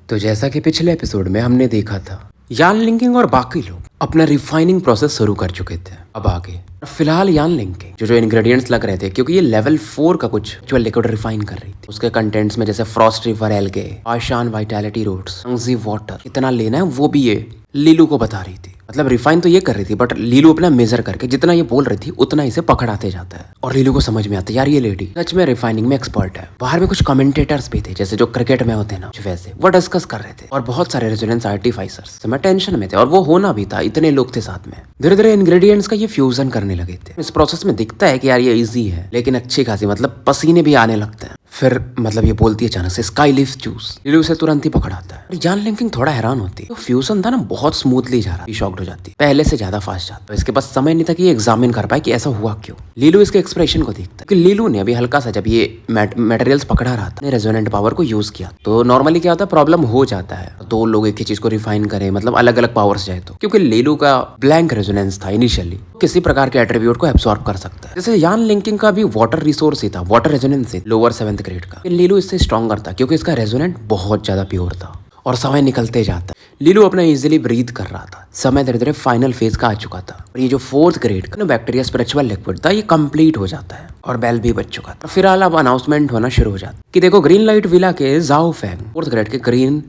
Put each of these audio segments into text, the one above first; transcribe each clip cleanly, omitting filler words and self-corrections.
तो जैसा कि पिछले एपिसोड में हमने देखा था, यान लिंकिंग और बाकी लोग अपना रिफाइनिंग प्रोसेस शुरू कर चुके थे। अब आगे फिलहाल यान लिंकिंग जो इंग्रेडिएंट्स लग रहे थे, क्योंकि ये लेवल 4 का कुछ जो लिक्विड रिफाइन कर रही थी, उसके कंटेंट्स में जैसे फ्रॉस्ट रिवर एल्गे, आशान वाइटैलिटी रूट्स, वाटर कितना लेना है वो भी ये लीलू को बता रही थी। मतलब रिफाइन तो ये कर रही थी, बट लीलू अपना मेजर करके जितना ये बोल रही थी उतना इसे पकड़ाते जाता है। और लीलू को समझ में आता है यार ये लेडी सच में रिफाइनिंग में एक्सपर्ट है। बाहर में कुछ कमेंटेटर्स भी थे, जैसे जो क्रिकेट में होते हैं ना, वैसे वो डिस्कस कर रहे थे। और बहुत सारे रेजोनेंस आर्टिफाइसर्स मैं टेंशन में थे, और वो होना भी था, इतने लोग थे साथ में। धीरे धीरे इंग्रेडिएंट्स का ये फ्यूजन करने लगे थे। इस प्रोसेस में दिखता है कि यार ये इजी है, लेकिन अच्छी खासी मतलब पसीने भी आने लगते हैं। फिर मतलब ये बोलती है अचानक से स्काई लीफ जूस। लीलू उसे तुरंत ही पकड़ाता है। यान लिंकिंग थोड़ा हैरान होती है, तो फ्यूजन था ना बहुत स्मूथली जा रहा है, शॉक्ड हो जाती है, पहले से ज्यादा फास्ट जाता है। इसके पास समय नहीं था कि ये एग्जामिन कर पाए कि ऐसा हुआ क्यों। लीलू इसके एक्सप्रेशन को देखता है कि लीलू ने अभी हल्का सा जब ये मटेरियल्स पकड़ा रहा था, रेजोनेंट पावर को यूज किया, तो नॉर्मली क्या होता है, प्रॉब्लम हो जाता है। दो लोग एक ही चीज को रिफाइन करें, मतलब अलग अलग पावर्स जाए तो, क्योंकि लीलू का ब्लैंक रेजोनेंस था इनिशियली, किसी प्रकार के एट्रीब्यूट को एब्सॉर्ब कर सकता है। जैसे यान लिंकिंग का भी वाटर रिसोर्स ही था, वाटर रेजोनेंस से लोअर 7th ग्रेड का। लीलू इससे स्ट्रॉन्गर था क्योंकि इसका रेजोनेंट बहुत ज्यादा प्योर था। और समय निकलते जाता, लीलू अपना इजीली ब्रीथ कर रहा था। समय धीरे धीरे फाइनल फेज का आ चुका था, और ये जो 4th ग्रेड का बैक्टीरिया स्पिरिचुअल लिक्विड था, ये कंप्लीट हो जाता है और बेल भी बच चुका था। फिर अब अनाउंसमेंट होना शुरू हो जाता कि देखो ग्रीन लाइट विला के जाओ फैंग 4th ग्रेड के ग्रीन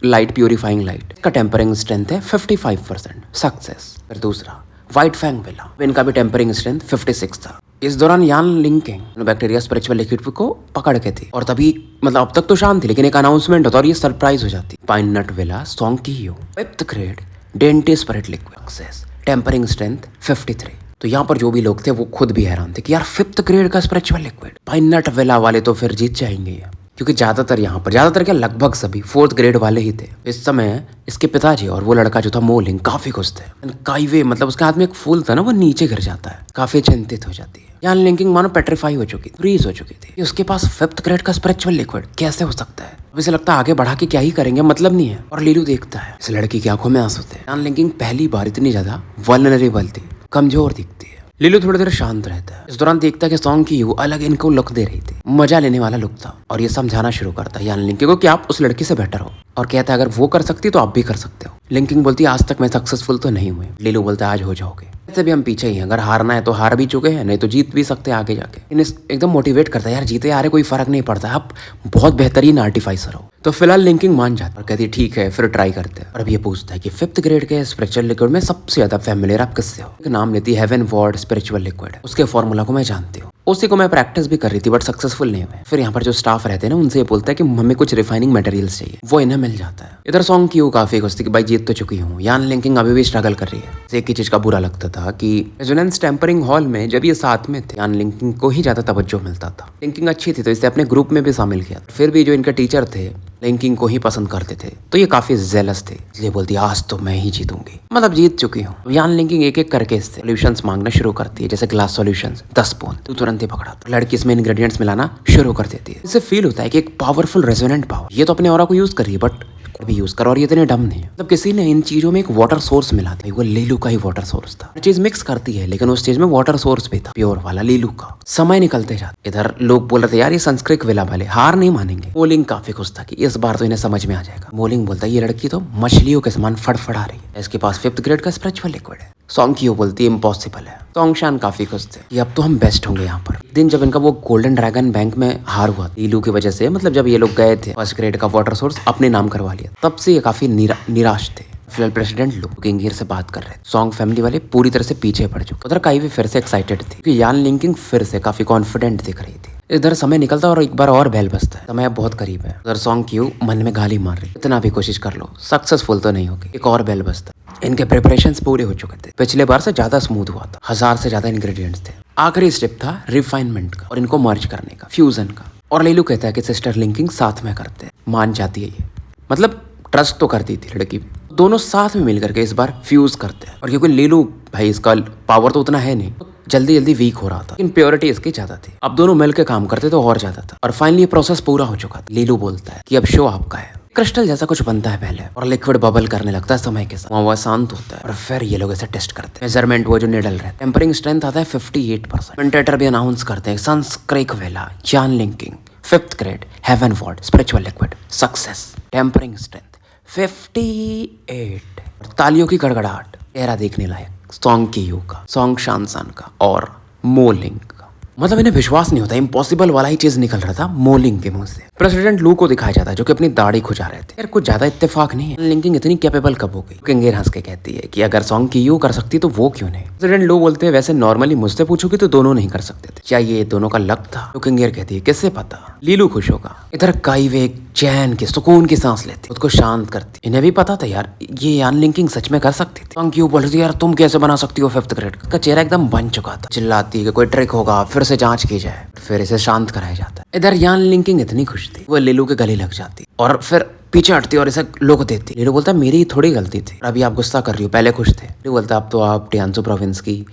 लाइट प्यूरिफाइंग लाइट का टेम्परिंग स्ट्रेंथ है 55% सक्सेस। फिर दूसरा व्हाइट फैंग विला, इनका भी टेम्परिंग स्ट्रेंथ 56 था। इस दौरान यान लिंकिंग बैक्टीरिया स्पिरिचुअल लिक्विड को पकड़ के थी, और तभी मतलब अब तक तो शांत थी, लेकिन एक अनाउंसमेंट होता और ये सरप्राइज हो जाती। पाइन नट विला सॉन्ग की 5th ग्रेड डेंटी spirit liquid success, tempering strength 53। तो यहाँ पर जो भी लोग थे वो खुद भी हैरान थे कि यार 5th ग्रेड का स्पिरिचुअल लिक्विड, पाइन नट विला वाले तो फिर जीत जाएंगे, क्योंकि ज्यादातर क्या लगभग सभी 4th ग्रेड वाले ही थे। इस समय इसके पिताजी और वो लड़का जो था मोलिंग काफी खुश थे। काइवे मतलब उसके हाथ में एक फूल था ना, वो नीचे गिर जाता है, काफी चिंतित हो जाती है। यान लिंकिंग मानो पेट्रीफाई हो चुकी थी, फ्रीज हो चुकी थी। उसके पास 5th ग्रेड का स्पिरिचुअल लिक्विड कैसे हो सकता है। अब इसे लगता है आगे बढ़ा के क्या ही करेंगे, मतलब नहीं है। और लीलू देखता है इस लड़की की आंखों में आंसू थे। यान लिंकिंग पहली बार इतनी ज्यादा वल्नरेबल थी, कमजोर दिखती है। लीलू थोड़ी देर शांत रहता है। इस दौरान देखता है कि सॉन्ग की अलग इनको लुक दे रही थी, मजा लेने वाला लुक था, और ये समझाना शुरू करता है यान लिंकिंग को कि आप उस लड़की से बेटर हो, और कहता है अगर वो कर सकती तो आप भी कर सकते हो। लिंकिंग बोलती है आज तक मैं सक्सेसफुल तो नहीं हुई। लीलू बोलता है आज हो जाओगे, ऐसे भी हम पीछे ही हैं, अगर हारना है तो हार भी चुके हैं, नहीं तो जीत भी सकते हैं आगे जाके। इन्हें एकदम मोटिवेट करता है यार जीते हारे कोई फर्क नहीं पड़ता, आप बहुत बेहतरीन आर्टिफाइसर हो। तो फिलहाल लिंकिंग मान जाता है और कहती है ठीक है फिर ट्राई करते हैं। और अब ये पूछता है कि 5th ग्रेड के स्पिरिचुअल लिक्विड में सबसे ज्यादा फेमिलियर आप किससे हो। एक नाम लेती है हेवन वॉर्ड स्पिरिचुअल लिक्विड, उसके फॉर्मूला को मैं जानती हूँ, उसी को मैं प्रैक्टिस भी कर रही थी बट सक्सेसफुल नहीं हुए। फिर यहाँ पर जो स्टाफ रहते हैं ना, उनसे ये बोलता है कि हमें कुछ रिफाइनिंग मटेरियल्स चाहिए, वो इन्हें मिल जाता है। इधर सॉन्ग की काफी खुश थी कि भाई जीत तो चुकी हूँ। यान लिंकिंग अभी भी स्ट्रगल कर रही है। एक ही चीज का बुरा लगता था कि रेजोनेंस टेम्परिंग हॉल में जब ये साथ में थे, यान लिंकिंग को ही ज्यादा तवज्जो मिलता था। लिंकिंग अच्छी थी तो इसे अपने ग्रुप में भी शामिल किया, फिर भी जो इनके टीचर थे लिंकिंग को ही पसंद करते थे, तो ये काफी जेलस थे, इसलिए बोलती आज तो मैं ही जीतूंगी, मतलब जीत चुकी हूँ। यान लिंकिंग एक एक करके इससे सॉल्यूशंस मांगना शुरू करती है, जैसे ग्लास सॉल्यूशंस 10 स्पून, तो तुरंत ही पकड़ा। लड़की इसमें इंग्रेडिएंट्स मिलाना शुरू कर देती है। इससे फील होता है कि एक पावरफुल रेजोनेंट पावर, ये तो अपने ऑरा को यूज कर रही है बट भी यूज करो, और ये इतने डम नहीं है। मतलब किसी ने इन चीजों में एक वाटर सोर्स मिला दिया, वो लीलू का ही वाटर सोर्स था। चीज मिक्स करती है लेकिन उस चीज में वाटर सोर्स भी था, प्योर वाला लीलू का। समय निकलते जाते, इधर लोग बोल रहे थे यार ये संस्कृत विला वाले हार नहीं मानेंगे। मोलिंग काफी खुश था कि इस बार तो इन्हें समझ में आ जाएगा। मोलिंग बोलता है ये लड़की तो मछलियों के समान फड़फड़ा रही है, इसके पास 5th ग्रेड का स्पिरिचुअल लिक्विड है। सॉन्ग की बोलती है इम्पॉसिबल है। सोंगशान काफी खुश थे कि अब तो हम बेस्ट होंगे यहाँ पर। दिन जब इनका वो गोल्डन ड्रैगन बैंक में हार हुआ लीलू की वजह से, मतलब जब ये लोग गए थे 1st ग्रेड का वाटर सोर्स अपने नाम करवा लिया, तब से ये काफी निराश थे। फिलहाल प्रेसिडेंट लू किंगीर से बात कर रहे थे। सॉन्ग फैमिली वाले पूरी तरह से पीछे पड़ चुके। उधर काइवे फिर से एक्साइटेड थी क्योंकि यान लिंकिंग फिर से काफी कॉन्फिडेंट दिख रही थी। इधर समय निकलता और एक बार और बेल बजता है, समय बहुत करीब है। उधर सॉन्ग क्यू मन में गाली मार रही, इतना भी कोशिश कर लो सक्सेसफुल तो नहीं होगी। एक और बेल बजता। इनके प्रिपरेशंस पूरे हो चुके थे, पिछले बार से ज्यादा स्मूथ हुआ था, 1000 से ज्यादा इंग्रेडिएंट्स थे। आखिरी स्टेप था रिफाइनमेंट का और इनको मर्ज करने का, फ्यूजन का। और लीलू कहता है कि सिस्टर लिंकिंग साथ में करते हैं, मान जाती है ये, मतलब ट्रस्ट तो करती थी लड़की, दोनों साथ में मिलकर के इस बार फ्यूज करते हैं। और क्योंकि लीलू भाई इसका पावर तो उतना है नहीं, जल्दी जल्दी वीक हो रहा था, लेकिन प्योरिटी इसकी ज्यादा थी। अब दोनों मिलकर काम करते तो और ज्यादा था। और फाइनली ये प्रोसेस पूरा हो चुका था। लीलू बोलता है कि अब शो आपका है। क्रिस्टल जैसा कुछ बनता है पहले और लिक्विड बबल करने लगता है समय के साथ, वहाँ शांत होता है और फिर ये लोग इसे टेस्ट करते हैं। मेजरमेंट वो जो निडल रहता है, टेम्परिंग स्ट्रेंथ आता है 58%। कमेंटेटर भी अनाउंस करते हैं सनस्क्रेक वेला यान लिंकिंग 5th grade, heaven ward, spiritual liquid, success, tempering strength, 58 और तालियों की गड़गड़ाहट, चेहरा देखने लायक, सॉन्ग की यू का, सॉन्ग शानसान का और मोलिंग का। मतलब इन्हें विश्वास नहीं होता, इम्पॉसिबल वाला ही चीज निकल रहा था मोलिंग के मुंह से। प्रेसिडेंट लू को दिखाया जाता है जो कि अपनी दाढ़ी खुजा रहे थे। यार कुछ ज्यादा इत्तेफाक नहीं है, लिंकिंग इतनी कैपेबल कब हो गई? किंगेर हंस के कहती है कि अगर सॉन्ग की यू कर सकती तो वो क्यों नहीं? प्रेसिडेंट लू बोलते हैं वैसे नॉर्मली मुझसे पूछोगी तो दोनों नहीं कर सकते थे, क्या ये दोनों का लक था? तो किंगेर कहती है किससे पता, लीलू खुश होगा। इधर काइवे एक चैन की सुकून की सांस लेती, खुद को शांत करती। इन्हें भी पता था यार ये अनलिंकिंग सच में कर सकती थी। सॉन्ग क्यों बोल रही थी यार तुम कैसे बना सकती हो 5th ग्रेड का? चेहरा एकदम बन चुका था, चिल्लाती कि कोई ट्रिक होगा, फिर से जांच की जाए, फिर इसे शांत कराया जाता है। इधर यान लिंकिंग इतनी खुश थी वो लीलू के गले लग जाती और फिर पीछे हटती और इसे लोग देती। लीलू बोलता मेरी थोड़ी गलती थी, अभी आप गुस्सा कर रही हो, पहले खुश थे। लीलू बोलता अब तो आप टियानसू प्रोविंस की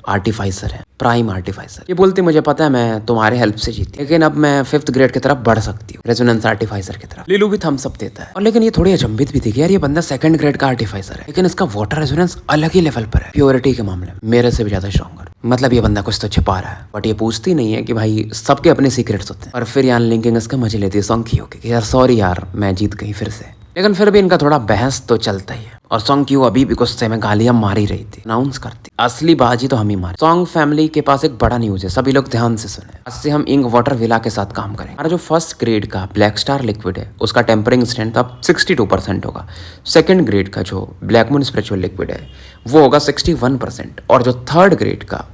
आर्टिफाइसर है, प्राइम आर्टिफाइसर। ये बोलती मुझे पता है मैं तुम्हारे हेल्प से जीती, लेकिन अब मैं 5th ग्रेड की तरफ बढ़ सकती हूँ, रेजोनेंस आर्टिफाइसर की तरफ। लीलू भी थम्स अप देता है और लेकिन ये थोड़ी अचंभित भी थी कि यार ये बंदा 2nd ग्रेड का आर्टिफाइसर है, लेकिन इसका वाटर रेजोनेंस अलग ही लेवल पर है, प्योरिटी के मामले में मेरे से भी ज्यादा स्ट्रॉन्गर। मतलब ये बंदा कुछ तो छिपा रहा है, बट ये पूछती नहीं है कि भाई सबके अपने सीक्रेट्स होते हैं। और फिर यान लिंकिंग इसका मजे लेती है सॉन्ग की होके कि यार सॉरी यार मैं जीत गई फिर से। लेकिन फिर भी इनका थोड़ा बहस तो चलता ही है और सॉन्ग क्यू अभी भी गुस्से में गालियां मारी रही थी, अनाउंस करती असली बाजी तो हम ही मारे। सॉन्ग फैमिली के पास एक बड़ा न्यूज है, सभी लोग ध्यान से सुने। आज से हम इंक वाटर विला के साथ काम करेंगे। हमारा जो 1st ग्रेड का ब्लैक स्टार लिक्विड है उसका टेम्परिंग स्ट्रेंथ अब 62% होगा। 2nd ग्रेड का जो ब्लैक मून स्पिरिचुअल लिक्विड है वो होगा 61% और जो 3rd ग्रेड का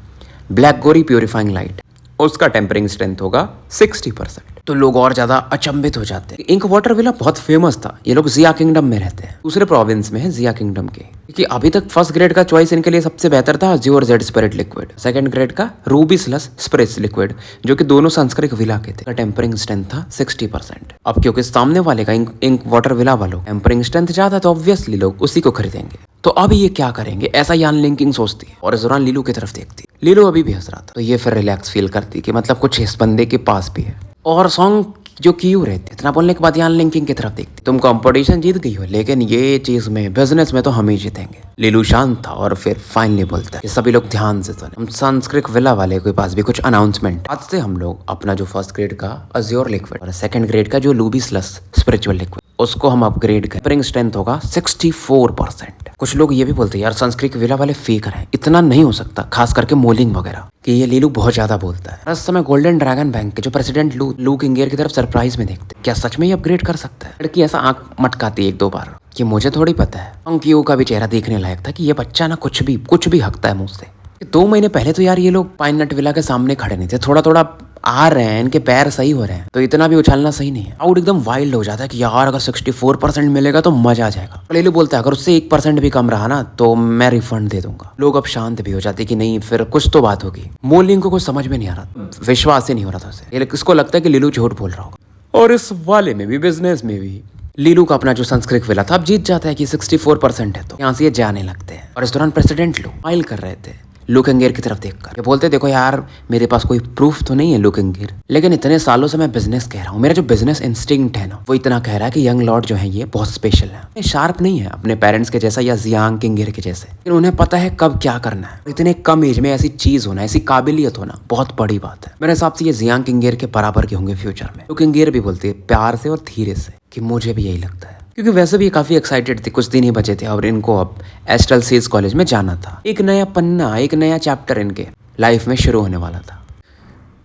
ब्लैक गोरी प्योरीफाइंग लाइट उसका टेम्परिंग स्ट्रेंथ होगा 60%। तो लोग और ज्यादा अचंभित हो जाते हैं। इंक वाटर विला बहुत फेमस था, ये लोग जिया किंगडम में रहते हैं, दूसरे प्रोविंस में है जिया किंगडम के। क्योंकि अभी तक 1st ग्रेड का चॉइस इनके लिए सबसे बेहतर था Azure Z spirit liquid, 2nd grade का रूबी स्लस स्पिरिट लिक्विड जो कि दोनों संस्कृत विला के थे। टेम्परिंग स्ट्रेंथ था 60%। अब क्योंकि सामने वाले का इंक वाटर विला वालों टेम्परिंग स्ट्रेंथ ज्यादा तो ऑब्वियसली लोग उसी को खरीदेंगे। तो अब ये क्या करेंगे ऐसा यान लिंकिंग सोचती है और इस दौरान लीलू की तरफ देखती। लीलू अभी भी हंस रहा था तो ये फिर रिलैक्स फील करती कि मतलब कुछ इस बंदे के पास भी है। और सॉन्ग जो क्यू रहती इतना बोलने के बाद यान लिंकिंग की तरफ देखती, तुम कंपटीशन जीत गई हो लेकिन ये चीज में बिजनेस में तो हम ही जीतेंगे। लीलू शांत था और फिर फाइनली बोलता है सभी लोग ध्यान से सुने, हम संस्कृत विला वाले के पास भी कुछ अनाउंसमेंट। आज से हम लोग अपना जो 1st ग्रेड का अज्योर लिक्विड और 2nd ग्रेड का जो लूबी स्लस स्पिरिचुअल लिक्विड उसको हम अपग्रेड करें। टेम्परिंग स्ट्रेंथ होगा 64%। कुछ लोग ये भी बोलते हैं यार संस्कृत विला वाले फेक हैं, इतना नहीं हो सकता, खास करके मोलिंग वगैरह, कि ये लीलू बहुत ज्यादा बोलता है। उस समय गोल्डन ड्रैगन बैंक के जो प्रेसिडेंट लू किंगेर की तरफ सरप्राइज में देखते क्या सच में ये अपग्रेड कर सकता है। लड़की ऐसा आंख मटकाती है 1-2 बार कि मुझे थोड़ी पता है। अंकियो का भी चेहरा देखने लायक था कि ये बच्चा ना कुछ भी हकता है मुझसे। 2 महीने पहले तो यार ये लोग पाइन नट विला के सामने खड़े नहीं थे, थोड़ा थोड़ा आ रहे हैं, इनके पैर सही हो रहे हैं, तो इतना भी उछलना सही नहीं है। आउट एकदम वाइल्ड हो जाता है कि यार अगर 64% मिलेगा तो मजा आ जाएगा। लीलू बोलता है अगर उससे 1% भी कम रहा ना तो मैं रिफंड दे दूंगा। लोग अब शांत भी हो जाते कि नहीं फिर कुछ तो बात होगी। मोलिंग को कुछ समझ में नहीं आ रहा, विश्वास ही नहीं हो रहा था उसे। इसको लगता है कि लीलू झूठ बोल रहा होगा। और इस वाले में भी बिजनेस में भी लीलू का अपना जो संस्कृत विला था अब जीत जाता है कि 64% है, तो यहाँ से ये जाने लगते हैं। और इस दौरान प्रेसिडेंट लू फाइल कर रहे थे लू किंगेर की तरफ देखकर। ये बोलते देखो यार मेरे पास कोई प्रूफ तो नहीं है लू किंगेर, लेकिन इतने सालों से मैं बिजनेस कह रहा हूँ, मेरा जो बिजनेस इंस्टिंक्ट है ना वो इतना कह रहा है कि यंग लॉर्ड जो है ये बहुत स्पेशल है। ये शार्प नहीं है अपने पेरेंट्स के जैसा या जियांग किंगेर के जैसे, लेकिन उन्हें पता है कब क्या करना है। इतने कम एज में ऐसी चीज होना, ऐसी काबिलियत होना बहुत बड़ी बात है। मेरे हिसाब से ये जियांग किंगेर के बराबर के होंगे फ्यूचर में। लू किंगेर भी बोलती है प्यार से और धीरे से कि मुझे भी यही लगता है, क्योंकि वैसे भी काफ़ी एक्साइटेड थे, कुछ दिन ही बचे थे और इनको अब एस्ट्रल सीज कॉलेज में जाना था। एक नया पन्ना, एक नया चैप्टर इनके लाइफ में शुरू होने वाला था।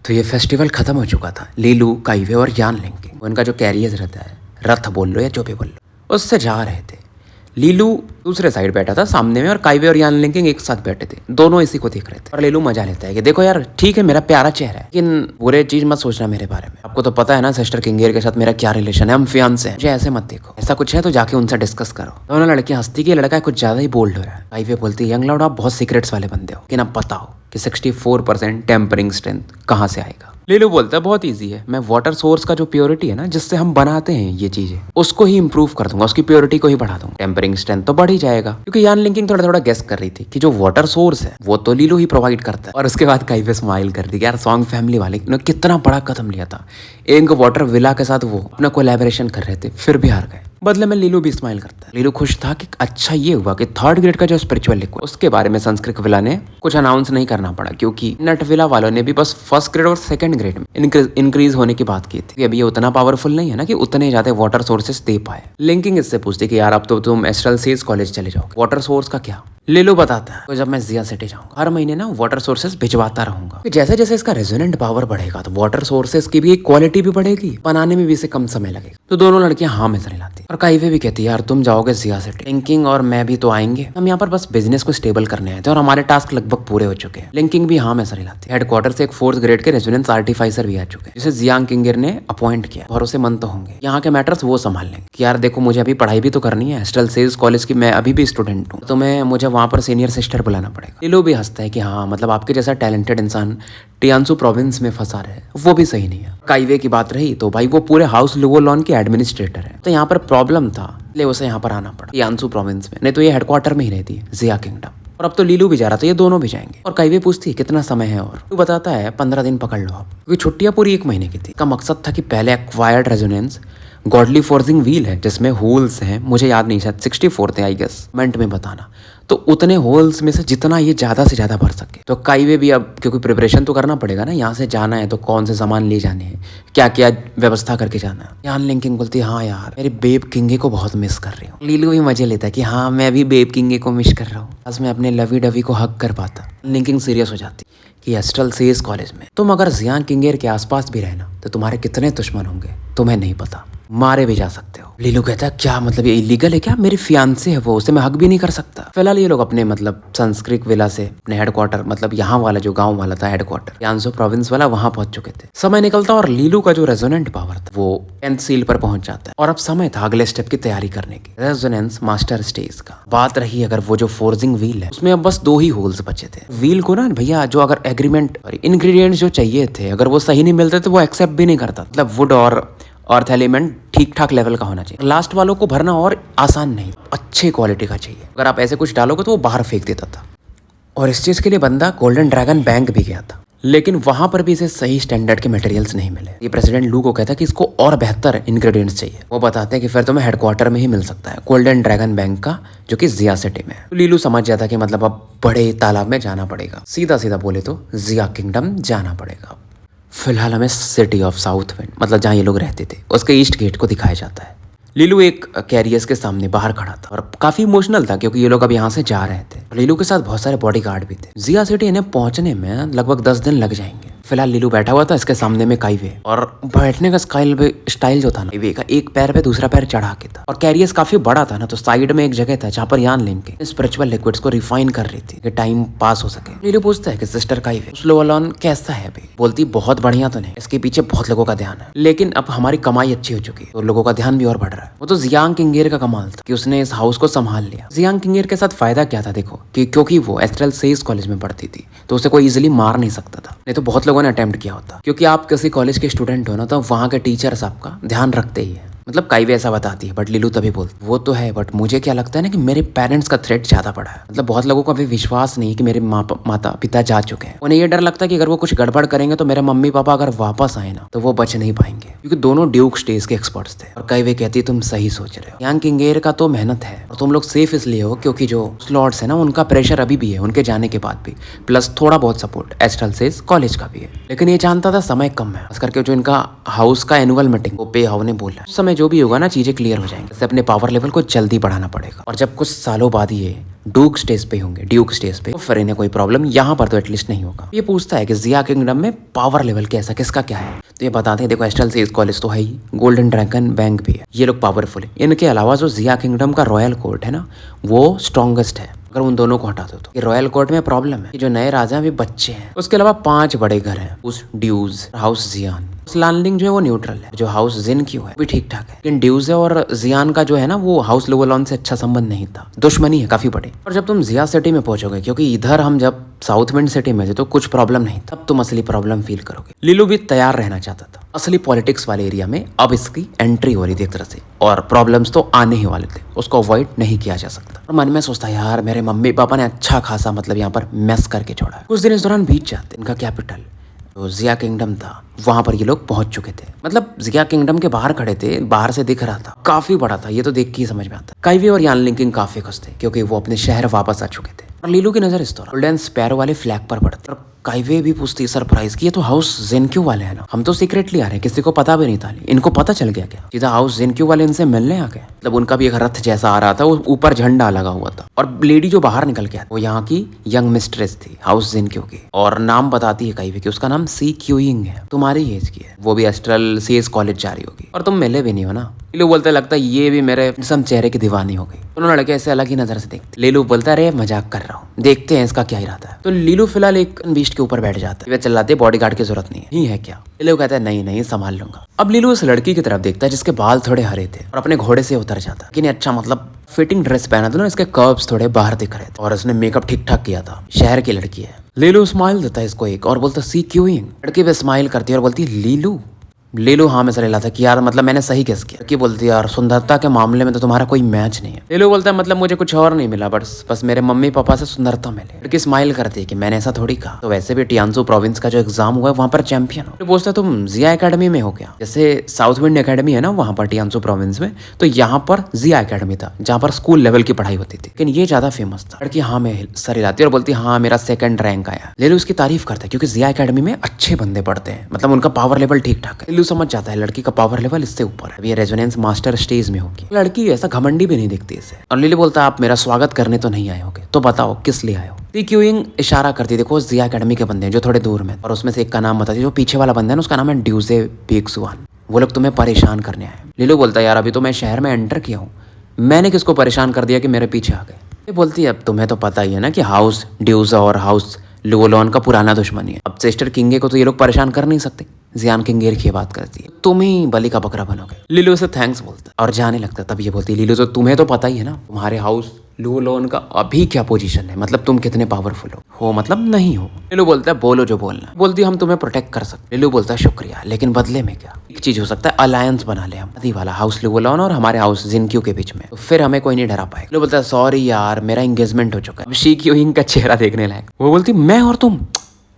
तो ये फेस्टिवल खत्म हो चुका था। लीलू, काइवे और यान लिंकिंग, उनका जो कैरियर रहता है, रथ बोल लो या जो भी बोल लो, उससे जा रहे थे। लीलू दूसरे साइड बैठा था सामने में और काइवे और यान लिंकिंग एक साथ बैठे थे, दोनों इसी को देख रहे थे। और लीलू मजा लेता है कि देखो यार ठीक है मेरा प्यारा चेहरा है, लेकिन बुरे चीज मत सोचना मेरे बारे में। आपको तो पता है ना सिस्टर किंगेर के साथ मेरा क्या रिलेशन है, हम फियांसे हैं, मुझे ऐसे मत देखो। ऐसा कुछ है तो जाके उनसे डिस्कस करो। दोनों लड़कियां हंसती कि लड़का कुछ ज्यादा ही बोल्ड हो रहा है। काइवे बोलती है यंग लॉर्ड आप बहुत सीक्रेट्स वाले बंदे हो, लेकिन अब बताओ कि 64% टेम्परिंग स्ट्रेंथ कहाँ से आएगा। लीलू बोलता है बहुत इजी है, मैं वाटर सोर्स का जो प्योरिटी है ना जिससे हम बनाते हैं ये चीजें उसको ही इंप्रूव कर दूंगा, उसकी प्योरिटी को ही बढ़ा दूंगा, टेम्परिंग स्ट्रेंथ तो बढ़ ही जाएगा। क्योंकि यान लिंकिंग थोड़ा थोड़ा गेस कर रही थी कि जो वाटर सोर्स है वो तो लीलू ही प्रोवाइड करता है। और उसके बाद काइवे स्माइल कर दी यार सॉन्ग फैमिली वाले ने कितना बड़ा कदम लिया था, इंक वाटर विला के साथ वो अपना कोलैबोरेशन कर रहे थे, फिर भी हार गए। बदले में लीलू भी स्माइल करता है। लीलू खुश था कि अच्छा ये हुआ कि थर्ड ग्रेड का जो स्पिरिचुअल लिक्विड उसके बारे में संस्कृत विला ने कुछ अनाउंस नहीं करना पड़ा, क्योंकि नट विला वालों ने भी बस फर्स्ट ग्रेड और सेकंड ग्रेड में इंक्रीज होने की बात की थी। अभी ये उतना पावरफुल नहीं है ना कि उतने ज्यादा वाटर सोर्सेस दे पाए। लिंकिंग इससे पूछती कि यार अब तो तुम एस्ट्रल सीज कॉलेज चले जाओ, वाटर सोर्स का क्या? लीलू बताता है तो जब मैं जिया सिटी जाऊंगा हर महीने ना वाटर सोर्सेस भिजवाता रहूंगा। जैसे जैसे इसका रेजोनेंट पावर बढ़ेगा तो वाटर सोर्सेस की भी क्वालिटी भी बढ़ेगी, बनाने में भी इसे कम समय लगेगा। तो दोनों लड़कियां हाँ में सर लाती और काइवे भी कहती है यार तुम जाओगे जिया सिटी, लिंकिंग और मैं भी तो आएंगे, हम यहाँ पर बस बिजनेस को स्टेबल करने आए थे और हमारे टास्क लगभग पूरे हो चुके हैं। लिंकिंग भी हाँ में सर लाती है। हेडक्वार्टर से एक फोर्थ ग्रेड के रेजोनेंस आर्टिफाइसर भी आ चुके हैं जिसे जियांग किंगर ने अपॉइंट किया। भरोसेमंद तो होंगे, यहाँ के मैटर्स वो संभाल लेंगे कि यार देखो मुझे अभी पढ़ाई भी तो करनी है, एस्ट्रल सेल्स कॉलेज की मैं अभी भी स्टूडेंट हूँ, तो मैं मुझे वहाँ पर सीनियर सिस्टर बुलाना पड़ेगा। लीलू भी हंसता है कि हाँ मतलब आपके जैसा टैलेंटेड इंसान टियानसू प्रोविंस में फंसा रहे वो भी सही नहीं है। काइवे की बात रही तो भाई वो पूरे हाउस लुवोलॉन के एडमिनिस्ट्रेटर है, तो यहाँ पर प्रॉब्लम था इसलिए उसे यहाँ पर आना पड़ा टियानसू प्रोविंस में, नहीं तो ये हेडक्वार्टर में ही रहती है जिया किंगडम। और अब तो लीलू भी जा रहा था, ये दोनों भी जाएंगे। और काइवे पूछती है कितना समय है, और तू बताता है 15 दिन पकड़ लो आप, क्योंकि छुट्टियां पूरी 1 महीने की थी। का मकसद था कि पहले acquired resonance godly forging wheel है जिसमें होल्स हैं, मुझे याद नहीं शायद 64 थे आई गेस, कमेंट में बताना, तो उतने होल्स में से जितना ये ज्यादा से ज्यादा भर सके। तो काइवे भी अब क्योंकि प्रिपरेशन तो करना पड़ेगा ना, यहाँ से जाना है तो कौन से सामान ले जाने हैं, क्या क्या व्यवस्था करके जाना है। यान लिंकिंग बोलती है हाँ यार मेरी बेब किंगे को बहुत मिस कर रही हूँ। लीलू भी मजे लेता है कि हाँ मैं भी बेब किंगे को मिस कर रहा हूँ, बस मैं अपने लवी डवी को हक कर पाता। लिंकिंग सीरियस हो जाती कि एस्ट्रल सेज कॉलेज में तुम अगर जियांग किंगेर के आसपास भी रहना तो तुम्हारे कितने दुश्मन होंगे तुम्हें नहीं पता, मारे भी जा सकते हो। लीलू कहता है क्या मतलब ये इलीगल है क्या? मेरी फियांसे है वो, उसे मैं हक भी नहीं कर सकता। फिलहाल ये लोग अपने मतलब संस्कृत विला से अपने हेडक्वार्टर मतलब यहाँ वाला जो गांव वाला था हेडक्वार्टर टियानसू प्रोविंस वाला, वहां पहुंच चुके थे। समय निकलता और लीलू का जो रेजोनेंट पावर था वो 10th सील पर पहुंच जाता है और अब समय था अगले स्टेप की तैयारी करने की, रेजोनेंस मास्टर स्टेज का। बात रही अगर वो जो फोर्जिंग व्हील है उसमें अब बस 2 ही होल्स बचे थे। व्हील को ना भैया जो अगर एग्रीमेंट इंग्रेडिएंट्स जो चाहिए थे अगर वो सही नहीं मिलते तो वो एक्सेप्ट भी नहीं करता, मतलब वुड और अर्थ एलिमेंट ठीक ठाक लेवल का होना चाहिए। लास्ट वालों को भरना और आसान नहीं, अच्छे क्वालिटी का चाहिए। अगर आप ऐसे कुछ डालोगे तो वो बाहर फेंक देता था। और इस चीज के लिए बंदा गोल्डन ड्रैगन बैंक भी गया था, लेकिन वहां पर भी इसे सही स्टैंडर्ड के मटेरियल्स नहीं मिले। ये प्रेसिडेंट लू को कहता है कि इसको और बेहतर इंग्रेडिएंट्स चाहिए। वो बताते हैं कि फिर तुम्हें हेडक्वार्टर में ही मिल सकता है गोल्डन ड्रैगन बैंक का, जो कि जिया सिटी में है। तो लीलू समझ जाता कि मतलब अब बड़े तालाब में जाना पड़ेगा, सीधा सीधा बोले तो जिया किंगडम जाना पड़ेगा। फिलहाल हमें सिटी ऑफ साउथ विंड मतलब जहाँ ये लोग रहते थे उसके ईस्ट गेट को दिखाया जाता है। लीलू एक कैरियर्स के सामने बाहर खड़ा था और काफी इमोशनल था क्योंकि ये लोग अब यहाँ से जा रहे थे। लीलू के साथ बहुत सारे बॉडीगार्ड भी थे। जिया सिटी इन्हें पहुंचने में लगभग 10 दिन लग जाएंगे। फिलहाल लीलू बैठा हुआ था, इसके सामने में काइवे, और बैठने का स्टाइल जो था ना काइवे का, एक पैर पे दूसरा पैर चढ़ा के था। और कैरियर्स काफी बड़ा था ना, तो साइड में एक जगह था जहाँ पर यान लिंकिंग स्पिरिचुअल लिक्विड्स को रिफाइन कर रही थी कि टाइम पास हो सके। लीलू पूछता है कि सिस्टर काइवे स्लोअलॉन कैसा है अभी? बोलती बहुत बढ़िया तो नहीं, इसके पीछे बहुत लोगों का ध्यान है, लेकिन अब हमारी कमाई अच्छी हो चुकी है तो लोगों का ध्यान भी और बढ़ रहा है। वो तो जियांग किंगेर का कमाल था कि उसने इस हाउस को संभाल लिया। जियांग किंगेर के साथ फायदा क्या था देखो, कि क्योंकि वो एस्ट्रल सेज कॉलेज में पढ़ती थी तो उसे कोई इजिली मार नहीं सकता था, नहीं तो बहुत लोगों ने अटेम्प्ट किया होता। क्योंकि आप किसी कॉलेज के स्टूडेंट हो ना तो वहाँ के टीचर्स आपका ध्यान रखते ही है, मतलब काइवे ऐसा बताती है। बट लीलू तभी बोलती वो तो है, बट मुझे क्या लगता है ना कि मेरे पेरेंट्स का थ्रेट ज्यादा पड़ा है। मतलब बहुत लोगों को अभी विश्वास नहीं कि मेरे माता पिता जा चुके हैं। उन्हें ये डर लगता है कि अगर वो कुछ गड़बड़ करेंगे तो मेरे मम्मी पापा अगर वापस आए ना तो वो बच नहीं पाएंगे, क्योंकि दोनों ड्यूक स्टेज के एक्सपर्ट्स थे। और काइवे कहती है तुम सही सोच रहे हो, यांग किंगेर का तो मेहनत है और तुम लोग सेफ इसलिए हो क्योंकि जो स्लॉट्स है ना उनका प्रेशर अभी भी है उनके जाने के बाद भी, प्लस थोड़ा बहुत सपोर्ट एस्ट्रल सेज कॉलेज का भी है। लेकिन ये जानता था समय कम है, खास करके जो इनका हाउस का एनुअल मीटिंग वो पे हाउ ने बोला उस समय जो भी होगा ना चीजें क्लियर हो जाएंगे, इससे अपने पावर लेवल को जल्दी बढ़ाना पड़ेगा। और जब कुछ सालों बाद ये ड्यूक स्टेज पे होंगे तो फिर इन्हें कोई प्रॉब्लम यहाँ पर तो एटलीस्ट नहीं होगा। ये पूछता है कि जिया किंगडम में पावर लेवल कैसा किसका क्या है, तो ये बताते हैं देखो एस्ट्रल सेज कॉलेज तो है ही, गोल्डन ड्रैगन बैंक भी है, ये लोग पावरफुल है। इनके अलावा जो जिया किंगडम का रॉयल कोर्ट है ना वो स्ट्रॉन्गेस्ट है। अगर उन दोनों को हटा दो तो रॉयल कोर्ट में प्रॉब्लम है कि जो नए राजा हैं वे बच्चे हैं। उसके अलावा 5 बड़े घर हैं, उस ड्यूज, हाउस जियान। लानलिंग जो है वो न्यूट्रल है, जो हाउस जिन की है भी ठीक ठाक है, लेकिन ड्यूज और जियान का जो है ना वो हाउस लुवोलॉन से अच्छा संबंध नहीं था, दुश्मनी है काफी बड़े। और जब तुम जिया सिटी में पहुंचोगे, क्योंकि इधर हम जब साउथ विंड सिटी में थे तो कुछ प्रॉब्लम नहीं, तब तुम असली प्रॉब्लम फील करोगे। लीलू भी तैयार रहना चाहता था, असली पॉलिटिक्स वाले एरिया में अब इसकी एंट्री हो रही थी एक तरह से, और प्रॉब्लम्स तो आने ही वाले थे, उसको अवॉइड नहीं किया जा सकता। और मन में सोचता यार मेरे मम्मी पापा ने अच्छा खासा मतलब यहाँ पर मेस करके छोड़ा है। कुछ दिन इस दौरान बीत जाते, इनका कैपिटल तो जिया किंगडम था, वहां पर ये लोग पहुंच चुके थे। मतलब जिया किंगडम के बाहर खड़े थे, बाहर से दिख रहा था, काफी बड़ा था, ये तो देख के ही समझ में आता। काइवे और यान लिंकिंग काफी खुश थे क्योंकि वो अपने शहर वापस आ चुके थे। और लीलू की नजर इस दौरान गोल्डन स्पैरो वाले फ्लैग पर पड़ती और काइवे भी पूछती सरप्राइज कि ये तो हाउस जेनक्यू वाले हैं ना, हम तो सीक्रेटली आ रहे हैं, किसी को पता भी नहीं था। इनको पता चल गया क्या? सीधा हाउस जेनक्यू वाले इनसे मिलने आ गए। मतलब उनका भी एक रथ जैसा आ रहा था, वो ऊपर झंडा लगा हुआ था। और लेडी जो बाहर निकल के वो यहाँ की यंग मिस्ट्रेस थी हाउस जेनक्यू की, और नाम बताती है काइवे कि उसका नाम सी क्यूइंग है, तुम्हारी एज की है, वो भी एस्ट्रल सीएस कॉलेज जा रही होगी, और तुम मिले भी नहीं हो ना। लीलू बोलते लगता है ये भी मेरे सम चेहरे की दीवानी हो गई। दोनों लड़के ऐसे अलग ही नजर से देखते। लीलू बोलता अरे मजाक कर रहा हूँ, देखते हैं इसका क्या इरादा है। तो लीलू फिलहाल एक बीस्ट के ऊपर बैठ जाता है। वे चिल्लाते बॉडीगार्ड की जरूरत नहीं है, ही है क्या? लीलू कहता है नहीं नहीं संभाल लूंगा। अब लीलू उस लड़की की तरफ देखता है जिसके बाल थोड़े हरे थे और अपने घोड़े से उतर जाता है। लेकिन अच्छा मतलब फिटिंग ड्रेस पहना था ना, इसके कर्व्स थोड़े बाहर दिख रहे थे और उसने मेकअप ठीक ठाक किया था। शहर की लड़की है। लीलू स्माइल देता है इसको एक और बोलता सी क्यूइंग। लड़की पे स्माइल करती है और बोलती है लीलू। लीलू हाँ में सरेला था कि यार मतलब मैंने सही गेस किया। कि बोलती है यार सुंदरता के मामले में तो तुम्हारा कोई मैच नहीं है। लीलू बोलता है मतलब मुझे कुछ और नहीं मिला, बस मेरे मम्मी पापा से सुंदरता मिले। लड़की स्माइल करती है कि मैंने ऐसा थोड़ी कहा, तो वैसे भी टियानसू प्रोविंस का जो एग्जाम हुआ है वहाँ पर चैंपियन हो। तो पूछता तुम जिया एकेडमी में हो क्या? जैसे साउथ विंड एकेडमी है ना वहाँ पर टियानसू प्रोविंस में, तो यहाँ पर जिया एकेडमी था जहाँ पर स्कूल लेवल की पढ़ाई होती थी, लेकिन ये ज्यादा फेमस था। लड़की हाँ में सर हिलाती है और बोलती हाँ मेरा 2nd रैंक आया। लीलू उसकी तारीफ करता है क्योंकि जिया एकेडमी में अच्छे बंदे पढ़ते हैं, मतलब उनका पावर लेवल ठीक ठाक है। लीलू समझ जाता है लड़की का पावर लेवल इससे ऊपर है, ये रेजोनेंस मास्टर स्टेज में होगी। लड़की ऐसा घमंडी भी नहीं दिखती इसे। और लीलू बोलता आप मेरा स्वागत करने तो नहीं आए होगे, तो बताओ किस लिए आए हो? सी क्यूइंग इशारा करती देखो जिया एकेडमी के बंदे हैं जो थोड़े दूर में, और उसमें से एक का नाम बताती, जो पीछे वाला बंदा है ना उसका नाम है ड्यूजे बेक्सुआन। वो लोग तुम्हें परेशान करने आए। लीलू बोलता यार अभी तो मैं शहर में एंटर किया हूँ, मैंने किसको परेशान कर दिया कि मेरे पीछे आ गए? ये बोलती है अब तुम्हें तो पता ही है ना कि हाउस ड्यूजा और हाउस लुओलॉन का पुराना दुश्मनी है। अब सिस्टर किंगे को तो ये लोग परेशान कर नहीं सकते। जियान किंगेर की बात करती है, तुम ही बलि का बकरा बनोगे। लीलू से थैंक्स बोलता और जाने लगता। तब ये बोलती लीलू तो तुम्हें तो पता ही है ना तुम्हारे हाउस लुओलॉन का अभी क्या पोजीशन है, मतलब तुम कितने पावरफुल हो मतलब नहीं हो। लीलू बोलता है बोलो जो बोलना। बोलती हम तुम्हें प्रोटेक्ट कर सकते। लीलू बोलता है शुक्रिया, लेकिन बदले में क्या? एक चीज हो सकता है, अलायंस बना ले हम, नदी वाला हाउस लुओलॉन और हमारे हाउस जिनक्यू के बीच में, तो फिर हमें कोई नहीं डरा पाएगा। लीलू बोलता है सॉरी यार मेरा एंगेजमेंट हो चुका है। शी क्यूइंग का चेहरा देखने लायक। वो बोलती मैं और तुम?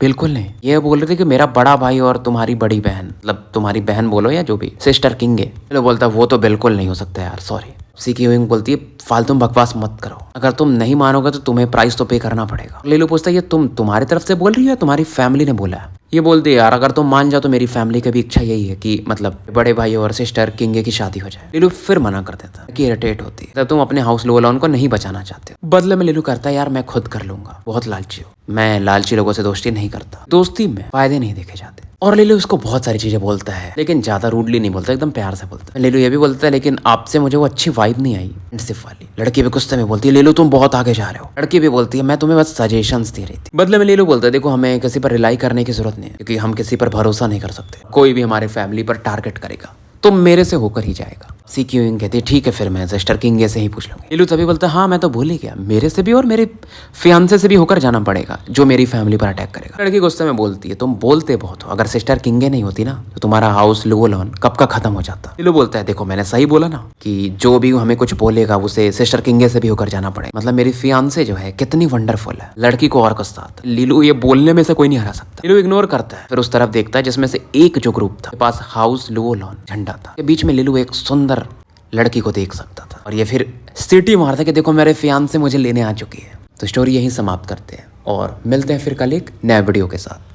बिल्कुल नहीं। ये बोल रहे थे कि मेरा बड़ा भाई और तुम्हारी बड़ी बहन, मतलब तुम्हारी बहन बोलो या जो भी, सिस्टर किंगे। लीलू बोलता वो तो बिल्कुल नहीं हो सकता यार, सॉरी। सी क्यूइंग बोलती है फालतू बकवास मत करो, अगर तुम नहीं मानोगे तो तुम्हें प्राइस तो पे करना पड़ेगा। लीलू पूछता है ये तुम तुम्हारी तरफ से बोल रही हो या तुम्हारी फैमिली ने बोला है? ये बोलती है यार अगर तुम मान जाओ तो मेरी फैमिली की भी इच्छा यही है कि मतलब बड़े भाई और सिस्टर किंगे की शादी हो जाए। लीलू फिर मना कर देता है कि इरिटेट होती है, तब तुम अपने हाउस लुओलॉन को नहीं बचाना चाहते हो। बदले में लीलू करता है यार मैं खुद कर लूंगा, बहुत लालची हो, मैं लालची लोगों से दोस्ती नहीं करता, दोस्ती में फायदे नहीं देखे जाते। और लीलू उसको बहुत सारी चीजें बोलता है, लेकिन ज्यादा रूडली नहीं बोलता, एकदम प्यार से बोलता है। लीलू ये भी बोलता है लेकिन आपसे मुझे वो अच्छी वाइब नहीं आई, फ्रेंडशिप वाली। लड़की भी गुस्से में बोलती है लीलू तुम बहुत आगे जा रहे हो। लड़की भी बोलती है मैं तुम्हें बस सजेशंस दे रही थी। बदले में लीलू बोलता है देखो हमें किसी पर रिलाई करने की जरूरत नहीं है, क्योंकि हम किसी पर भरोसा नहीं कर सकते। कोई भी हमारे फैमिली पर टारगेट करेगा तो मेरे से होकर ही जाएगा। सी क्यूइंग कहती है ठीक है फिर मैं सिस्टर किंगे से ही पूछ लूंगी। लीलू तभी बोलता है हाँ मैं तो भूल ही गया, मेरे से भी और मेरे फियांसे से भी होकर जाना पड़ेगा जो मेरी फैमिली पर अटैक करेगा। लड़की गुस्से में बोलती है तुम बोलते बहुत हो, अगर सिस्टर किंगे नहीं होती ना तो तुम्हारा हाउस लुओलॉन कब का खत्म हो जाता। लीलू बोलता है देखो मैंने सही बोला ना कि जो भी हमें कुछ बोलेगा उसे सिस्टर किंगे से भी होकर जाना पड़ेगा, मतलब मेरी फियांसे जो है कितनी वंडरफुल है। लड़की को और गुस्सा आता है, लीलू ये बोलने में से कोई नहीं हरा सकता। लीलू इग्नोर करता है, फिर उस तरफ देखता है जिसमें से एक जो ग्रुप था पास हाउस लुओलॉन झंडा था, बीच में लीलू एक सुंदर लड़की को देख सकता था और ये फिर सीटी मारता कि देखो मेरे फियांसे मुझे लेने आ चुकी है। तो स्टोरी यहीं समाप्त करते हैं और मिलते हैं फिर कल एक नए वीडियो के साथ।